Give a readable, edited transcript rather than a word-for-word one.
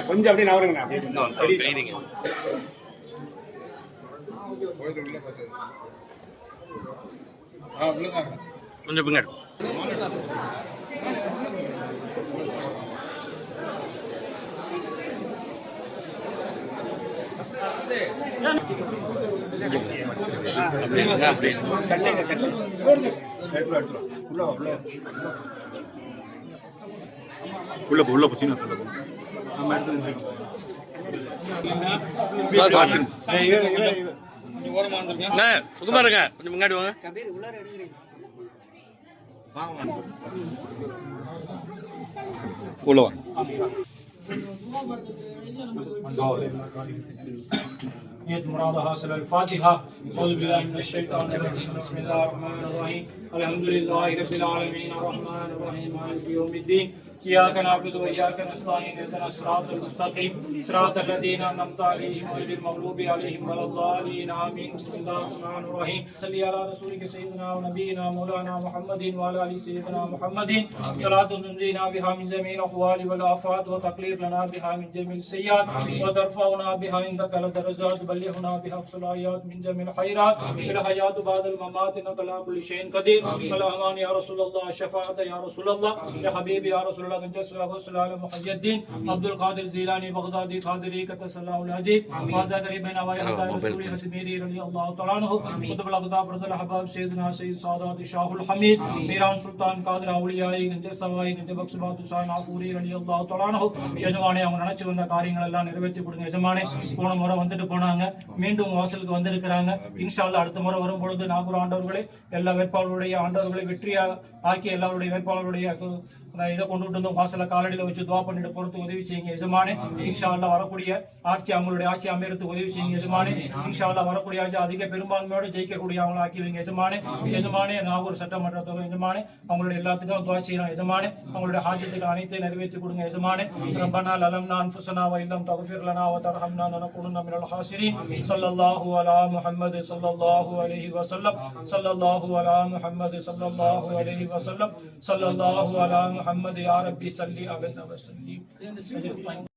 கொஞ்சம் அப்படியே நவருங்கண்ணா. கொஞ்சம் பின்னாடி உள்ள புசினா சொல்ல சுகமா இருங்க. கொஞ்சம் முன்னாடி வாங்க. உள்ள مراد حاصل الفاتحة. أعوذ بالله من الشيطان الرجيم. بسم الله الرحمن الرحيم. الحمد لله رب العالمين الرحمن الرحيم مالك يوم الدين. إياك نعبد وإياك نستعين اهدنا الصراط المستقيم صراط الذين أنعمت عليهم غير المغضوب عليهم ولا الضالين آمين. بسم الله الرحمن الرحيم. صل على رسولك سيدنا ونبينا مولانا محمد وعلى آل سيدنا محمد. صلاة تنجينا بها من جميع الأحوال والآفات وتقليل لنا بها من جميع السيئات وترفعنا بها عندك لدرجات تبلغنا بها أقصى الآيات من جميع الخيرات في الحياة بعد الممات إنك على كل شيء قدير. الأمان يا رسول الله الشفاعة يا رسول الله يا حبيبي يا رسول الله محي الدين عبد القادر زيلاني بغدادي قادري قدس الله العزيز وهذا قريبنا ويا رسول حسبيري رضي الله تعالى عنه قطب الاقطاب رضي الاحباب سيدنا سيد سادات شاه الحميد ميران سلطان قادر اولياء گنج سواي گنج بخشبات حسين عفوري رضي الله تعالى عنه. எஜமானே அவங்க நினைச்சு வந்த காரியங்கள் எல்லாம் நிறைவேற்றி கொடுங்க எஜமானே. போன முறை வந்துட்டு போனாங்க, மீண்டும் வாசலுக்கு வந்திருக்கிறாங்க. இன்ஷா அல்லாஹ் அடுத்த முறை வரும் பொழுது நாகூர் ஆண்டவர்களே எல்லா வேட்பாளருடைய ஆண்டவர்களை வெற்றியா ஆக்கி எல்லாருடைய வேட்பாளருடைய இதை கொண்டு வந்தோம் வாசல காலடியில வச்சு துவா பண்ணிட்டு போறதுக்கு உதவி செய்யுங்க எஜமானே. இன்ஷா அல்லாஹ் வரக்கூடிய ஆட்சி அவங்களுடைய ஆட்சி அமையறதுக்கு உதவி செய்யுங்க எஜமானே. இன்ஷா அல்லாஹ் வரக்கூடிய ஆட்சி அதிக பெரும்பான்மையோட ஜெயிக்கக்கூடிய அவங்களை ஆக்கி வைங்க எஜமானே. எஜமானே நாகூர் சட்டமன்ற தொகை எஜமானே அவங்களுடைய எல்லாத்துக்கும் துவா செய்யலாம் எஜமானே. அவங்களுடைய ஹாஜத்துக்கு அனைத்தையும் நிறைவேற்றி கொடுங்க எஜமானே. ரப்பனா லலம்னா அன்ஃபுஸனா வ இல்லம் தக்ஃபிர் லனா வ தர்ஹம்னா லனகுனன்ன மினல் ஹாசிரீன். ஸல்லல்லாஹு அலா முஹம்மது ஸல்லல்லாஹு அலைஹி வஸல்லம். ஸல்லல்லாஹு அலா முஹம்மது ஸல்லல்லாஹு அலைஹி வஸல்லம். ஸல்லல்லாஹு அலா محمد يا ربي صلي على وسلم.